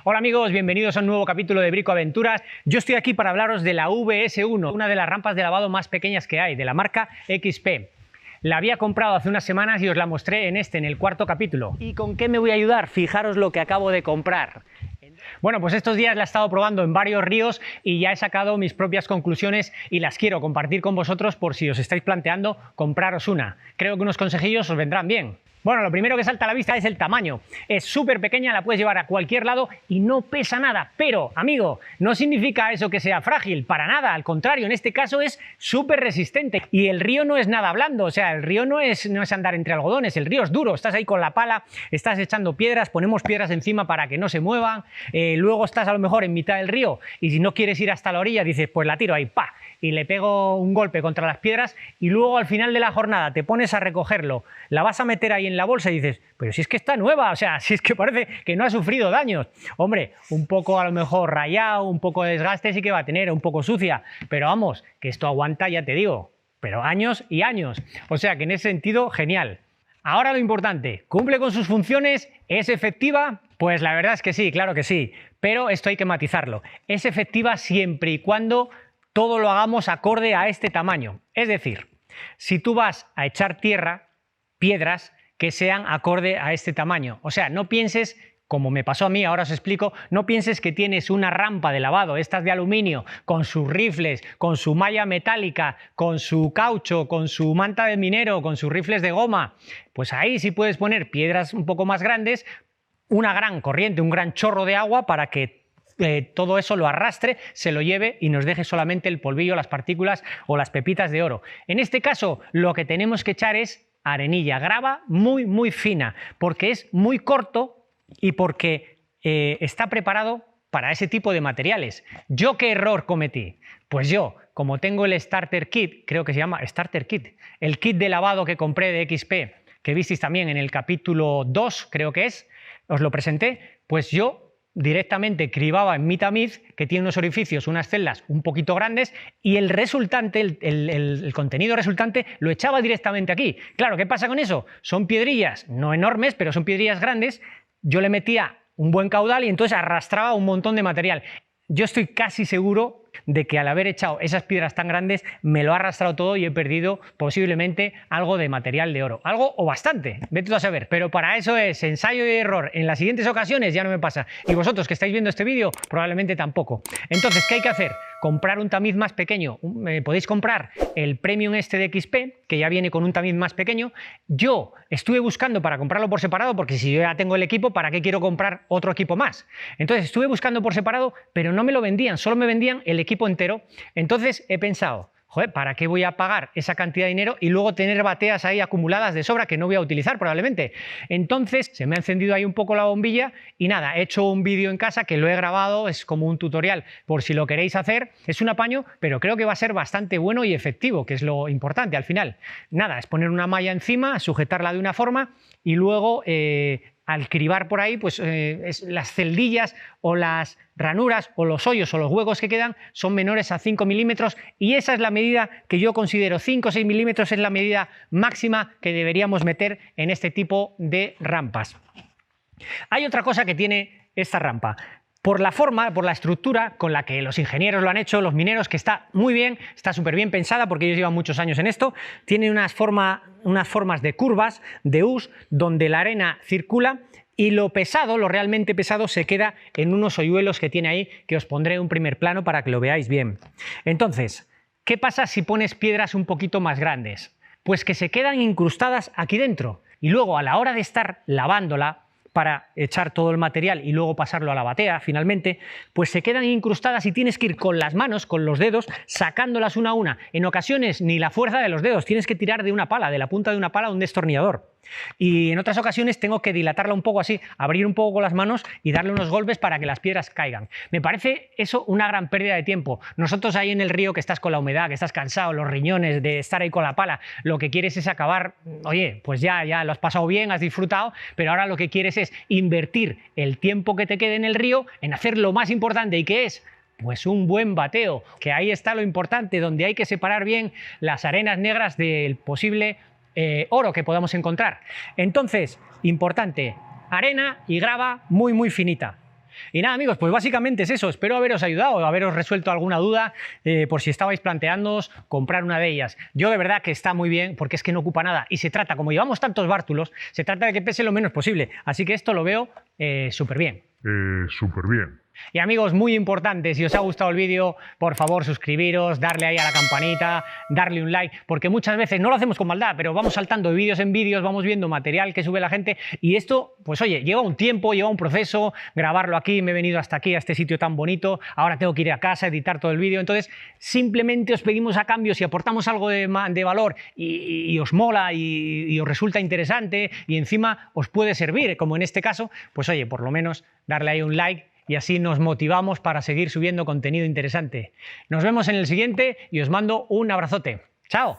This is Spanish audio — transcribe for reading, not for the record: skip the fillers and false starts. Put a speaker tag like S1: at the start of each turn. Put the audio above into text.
S1: Hola amigos, bienvenidos a un nuevo capítulo de Brico Aventuras. Yo estoy aquí para hablaros de la VS1, una de las rampas de lavado más pequeñas que hay, de la marca XP. La había comprado hace unas semanas y os la mostré en el cuarto capítulo. ¿Y con qué me voy a ayudar? Fijaros lo que acabo de comprar. Bueno, pues estos días la he estado probando en varios ríos y ya he sacado mis propias conclusiones y las quiero compartir con vosotros por si os estáis planteando compraros una. Creo que unos consejillos os vendrán bien. Bueno, lo primero que salta a la vista es el tamaño. Es súper pequeña, la puedes llevar a cualquier lado y no pesa nada. Pero, amigo, no significa eso que sea frágil, para nada. Al contrario, en este caso es súper resistente. Y el río no es nada blando, o sea, el río no es andar entre algodones, el río es duro. Estás ahí con la pala, estás echando piedras, ponemos piedras encima para que no se muevan. Luego estás a lo mejor en mitad del río y si no quieres ir hasta la orilla, dices, pues la tiro ahí, ¡pa! Y le pego un golpe contra las piedras y luego al final de la jornada te pones a recogerlo, la vas a meter ahí en la bolsa y dices, pero si es que está nueva, o sea, si es que parece que no ha sufrido daños. Hombre, un poco a lo mejor rayado, un poco de desgaste sí que va a tener, un poco sucia, pero vamos, que esto aguanta, ya te digo, pero años y años. O sea que en ese sentido, genial. Ahora lo importante, ¿cumple con sus funciones? ¿Es efectiva? Pues la verdad es que sí, claro que sí, pero esto hay que matizarlo. Es efectiva siempre y cuando todo lo hagamos acorde a este tamaño. Es decir, si tú vas a echar tierra, piedras que sean acorde a este tamaño. O sea, no pienses, como me pasó a mí, ahora os explico, no pienses que tienes una rampa de lavado, estas de aluminio, con sus rifles, con su malla metálica, con su caucho, con su manta de minero, con sus rifles de goma. Pues ahí sí puedes poner piedras un poco más grandes, una gran corriente, un gran chorro de agua para que todo eso lo arrastre, se lo lleve y nos deje solamente el polvillo, las partículas o las pepitas de oro. En este caso, lo que tenemos que echar es arenilla, grava muy fina, porque es muy corto y porque está preparado para ese tipo de materiales. ¿Yo qué error cometí? Pues yo, como tengo el Starter Kit, creo que se llama Starter Kit, el kit de lavado que compré de XP, que visteis también en el capítulo 2, creo que es, os lo presenté, pues yo directamente cribaba en mi tamiz, que tiene unos orificios, unas celdas un poquito grandes, y el resultante, el contenido resultante, lo echaba directamente aquí. Claro, ¿qué pasa con eso? Son piedrillas, no enormes, pero son piedrillas grandes. Yo le metía un buen caudal y entonces arrastraba un montón de material. Yo estoy casi seguro de que al haber echado esas piedras tan grandes me lo ha arrastrado todo y he perdido posiblemente algo de material de oro. Algo o bastante, vete tú a saber. Pero para eso es ensayo y error. En las siguientes ocasiones ya no me pasa. Y vosotros que estáis viendo este vídeo probablemente tampoco. Entonces, ¿qué hay que hacer? Comprar un tamiz más pequeño. Podéis comprar el Premium este de XP, que ya viene con un tamiz más pequeño. Yo estuve buscando para comprarlo por separado, porque si yo ya tengo el equipo, ¿para qué quiero comprar otro equipo más? Entonces estuve buscando por separado, pero no me lo vendían, solo me vendían el equipo entero. Entonces he pensado, joder, ¿para qué voy a pagar esa cantidad de dinero y luego tener bateas ahí acumuladas de sobra que no voy a utilizar probablemente? Entonces se me ha encendido ahí un poco la bombilla y nada, he hecho un vídeo en casa que lo he grabado, es como un tutorial por si lo queréis hacer. Es un apaño, pero creo que va a ser bastante bueno y efectivo, que es lo importante al final. Nada, es poner una malla encima, sujetarla de una forma y luego al cribar por ahí, pues las celdillas o las ranuras o los hoyos o los huecos que quedan son menores a 5 milímetros y esa es la medida que yo considero. 5 o 6 milímetros es la medida máxima que deberíamos meter en este tipo de rampas. Hay otra cosa que tiene esta rampa. Por la forma, por la estructura con la que los ingenieros lo han hecho, los mineros, que está muy bien, está súper bien pensada porque ellos llevan muchos años en esto, tiene unas formas de curvas, de U's, donde la arena circula y lo pesado, lo realmente pesado, se queda en unos hoyuelos que tiene ahí, que os pondré un primer plano para que lo veáis bien. Entonces, ¿qué pasa si pones piedras un poquito más grandes? Pues que se quedan incrustadas aquí dentro y luego a la hora de estar lavándola, para echar todo el material y luego pasarlo a la batea finalmente, pues se quedan incrustadas y tienes que ir con las manos, con los dedos, sacándolas una a una. En ocasiones ni la fuerza de los dedos, tienes que tirar de una pala, de la punta de una pala a un destornillador. Y en otras ocasiones tengo que dilatarla un poco así, abrir un poco con las manos y darle unos golpes para que las piedras caigan. Me parece eso una gran pérdida de tiempo. Nosotros ahí en el río, que estás con la humedad, que estás cansado, los riñones de estar ahí con la pala, lo que quieres es acabar, oye, pues ya lo has pasado bien, has disfrutado, pero ahora lo que quieres es invertir el tiempo que te quede en el río en hacer lo más importante. ¿Y qué es? Pues un buen bateo, que ahí está lo importante, donde hay que separar bien las arenas negras del posible oro que podamos encontrar. Entonces, importante, arena y grava muy finita. Y nada, amigos, pues básicamente es eso. Espero haberos ayudado, haberos resuelto alguna duda por si estabais planteándoos comprar una de ellas. Yo de verdad que está muy bien porque es que no ocupa nada y se trata, como llevamos tantos bártulos, se trata de que pese lo menos posible. Así que esto lo veo súper bien.
S2: Súper bien.
S1: Y amigos, muy importante, si os ha gustado el vídeo, por favor suscribiros, darle ahí a la campanita, darle un like, porque muchas veces no lo hacemos con maldad, pero vamos saltando de vídeos en vídeos, vamos viendo material que sube la gente y esto, pues oye, lleva un tiempo, lleva un proceso, grabarlo aquí, me he venido hasta aquí, a este sitio tan bonito, ahora tengo que ir a casa, editar todo el vídeo, entonces simplemente os pedimos a cambio, si aportamos algo de valor y os mola y os resulta interesante y encima os puede servir, como en este caso, pues oye, por lo menos darle ahí un like y así nos motivamos para seguir subiendo contenido interesante. Nos vemos en el siguiente y os mando un abrazote. ¡Chao!